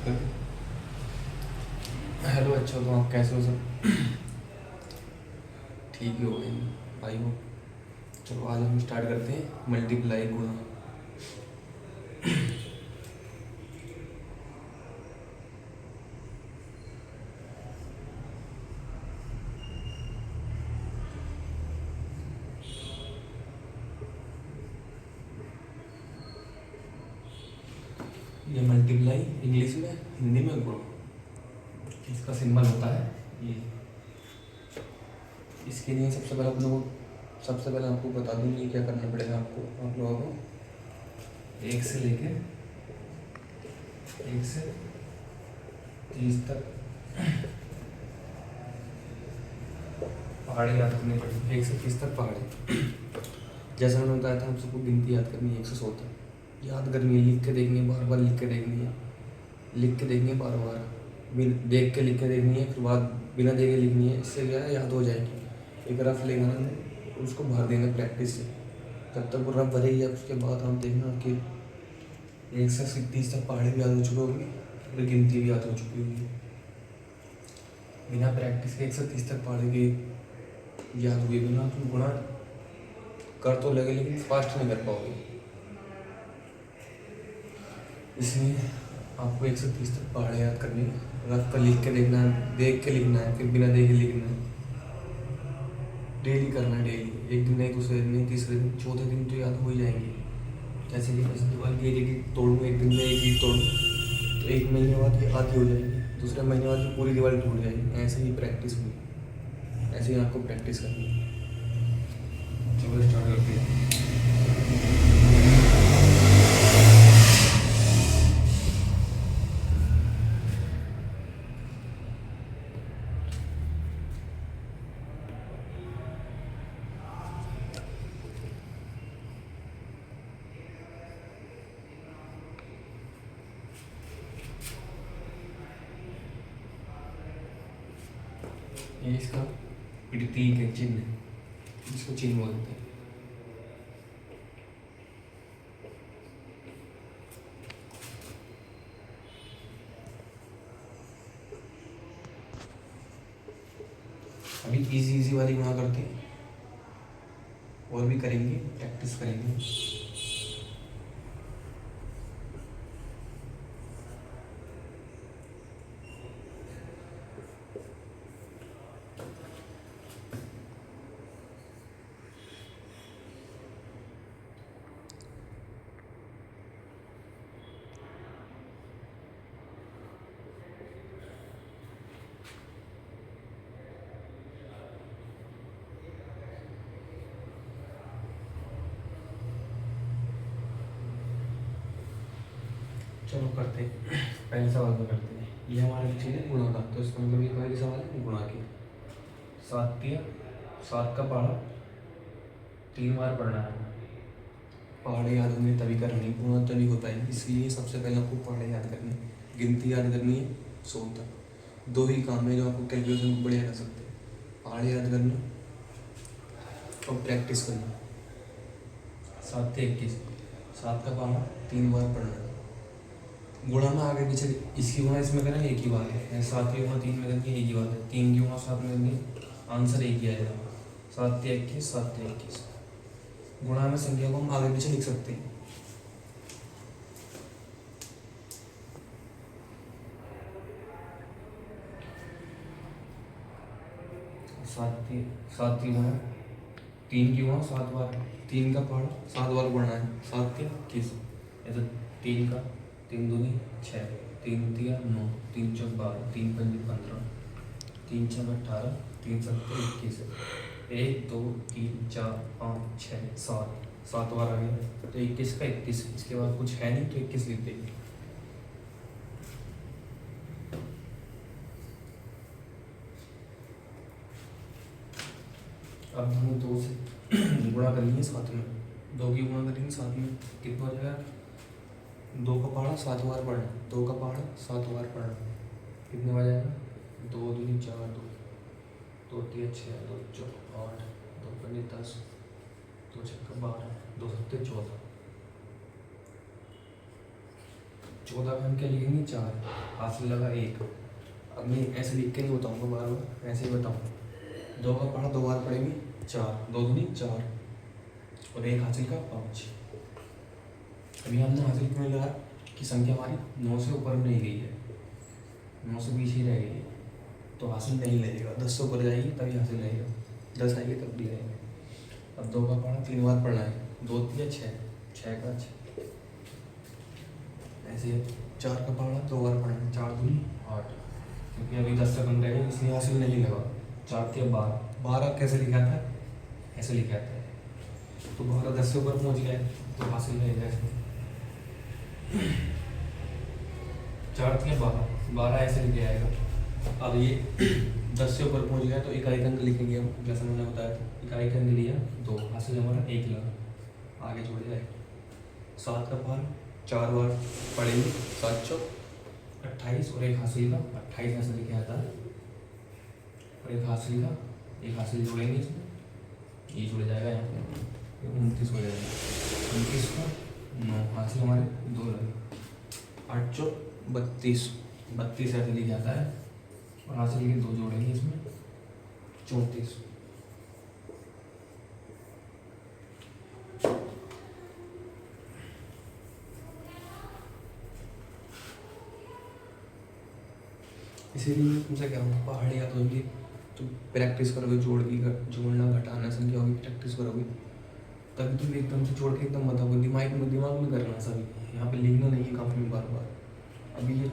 Hello, अच्छा हो? तो आप कैसे हो सब? ठीक ही हो गए भाई हो। चलो आज हम स्टार्ट करते हैं मल्टीप्लाई गुणा। ये मल्टीप्लाई इंग्लिश में, हिंदी में गुणा। इसका सिंबल होता है ये। इसके लिए सबसे पहले आपको बता दूँ ये क्या करना पड़ेगा आपको, आप लोगों को एक से लेके 1 से 30 तक पहाड़ी याद करनी पड़ेगी। 1 से 30 तक पहाड़ी। जैसा मैंने बताया था, हम सबको गिनती याद करनी है 100 तक। याद करनी है, लिख के देखनी है, बार बार लिख के देखनी है, लिख के देखनी है बार बार, देख के लिख के देखनी है, फिर बाद बिना देखे लिखनी है। इससे क्या है, याद हो जाएगी। एक रफ लेना है, उसको भर देना प्रैक्टिस से। जब तक वो रफ भरेगी उसके बाद हम देखना कि 1 से 30 तक पहाड़ी भी याद हो चुकी होगी और गिनती भी याद हो चुकी होगी। बिना प्रैक्टिस के 1 से 30 तक पहाड़ी की याद हुई बिना तुम गुणा कर तो लगे, लेकिन फास्ट नहीं कर पाओगे। इसलिए आपको 1 से 30 तक पहाड़ी याद करनी है। रफ पर लिख के देखना है, देख के लिखना है, फिर बिना देखे लिखना है। डेली करना है, डेली। एक दिन नहीं, दूसरे दिन नहीं, तीसरे दिन, चौथे दिन तो याद हो ही जाएंगे। जैसे कि मैं दीवार की एक एक तोड़ूँ, एक दिन में एक तोड़ूँ तो 1 महीने बाद ये आधी हो जाएगी, दूसरे महीने बाद ये पूरी दीवार टूट जाएगी। ऐसे ही प्रैक्टिस हुई, ऐसे ही आपको प्रैक्टिस करनी है। चलो स्टार्ट करते हैं। ये इसका प्रतीक है, चिन्ह है, इसको चिन्ह बोलते हैं। अभी इजी वाली गुणा करते हैं, और भी करेंगे, प्रैक्टिस करेंगे। चलो करते हैं, पहले सवाल में करते हैं। ये हमारा चीज़ है गुणा का, तो इसका मतलब ये पहले सवाल है गुणा की। 7 का पहाड़ा 3 बार पढ़ना है। पहाड़े याद होंगे तभी करनी, गुणा तभी होता है। इसलिए सबसे पहले आपको पहाड़े याद करनी है, गिनती याद करनी है 100 तक। 2 ही काम है जो आपको कैलकुलेशन को बढ़िया कर सकते हैं, पहाड़े याद करना और प्रैक्टिस करना। 7 से 21, 7 का पहाड़ा 3 बार पढ़ना है। गुणा में आगे पीछे, इसकी गुणा इसमें करें एक ही बात है, 7 की गुणा 3 में करनी एक ही बात है, 3 की गुणा 7 में करनी, आंसर एक ही आएगा। 7 से 21, 7 से 21। गुणा में संख्या को हम आगे पीछे लिख सकते हैं। सात की गुणा 3 की गुणा 7 बार, 3 का पहाड़ा 7 बार पढ़ना है। 7 से 21, ऐसे 3 का 3 दूनी 6, 3 तिया 9, 3 चौक 12, 3 पंजे 15, 3 छः 18, 3 सत्तर 21, 1 2 3 4 5 6 7 बार आ गया, तो 21 का 21। इसके बाद कुछ है नहीं तो 21 लिख देंगे। अब हम 2 से गुणा कर लेंगे 7 में, 2 की गुणा करेंगे 7 में, कितना हो जाएगा? 2 का पहाड़ा 7 बार पढ़ना, 2 का पहाड़ा 7 बार पढ़ना, कितने बार जाएगा? 2 दूनी 4, 2 तिया 6, 2 चौक 8, 2 पंजे 10, 2 छक्का 12, 2 सत्ते 14। 14 का हम क्या लिखेंगे 4, हासिल लगा 1। अब मैं ऐसे लिख के नहीं बताऊँगा बार बार, ऐसे ही बताऊँ। 2 का पढ़ा 2 बार पढ़ेंगे 4, 2 दूनी 4 और 1 हासिल का 5। अभी हमने हासिल क्यों लगा कि संख्या हमारी 9 से ऊपर नहीं गई है, 9 से पीछे ही रह गई है, तो हासिल नहीं लगेगा। 10 से ऊपर जाएगी तभी हासिल लगेगा, 10 आएगी तब भी लगेगा। अब 2 का पढ़ा 3 बार पढ़ना है, 2 3 6, 6 का 6। ऐसे 4 का पढ़ा 2 बार पढ़ना है, 4 दूनी 8, क्योंकि अभी 10 से कम रहेगा इसलिए हासिल नहीं लगा। 4 के 12, 12 कैसे लिखा था, ऐसे लिखा था, तो 12 10 से ऊपर पहुँच गया तो हासिल लगेगा इसमें। 4 के 12, 12 ऐसे लिखे आएगा। अब ये 10 से ऊपर पहुँच गया तो इकाई अंक लिखेंगे हम, जैसा मैंने बताया था। इकाई अंक लिया 2, हासिल हमारा 1 लगा, आगे जोड़ जाएगा। 7 का पार 4 बार पढ़ेंगे, 7 चौक 28 और 1 हासिल का 28 ऐसे लिखे आता है, और 1 हासिल का, 1 हासिल जोड़ेंगे इसमें, ये जुड़ जाएगा यहाँ पे, 29 हो जाएगा। 29 का 9 हासिल हमारे 2 लगे, 8 चौक 32, 32 ऐसे लिखा जाता है, और हासिल के 2 जोड़ेंगे इसमें, 34। इसीलिए मैं तुमसे कह रहा हूँ पहाड़ याद होंगे तो प्रैक्टिस करोगे, जोड़ना घटाना संख्या होगी, प्रैक्टिस करोगे तभी तुम एकदम से जोड़ के एकदम बताओगे। दिमाग में करना सभी, यहाँ पे लिखना नहीं है काफी बार बार। अभी ये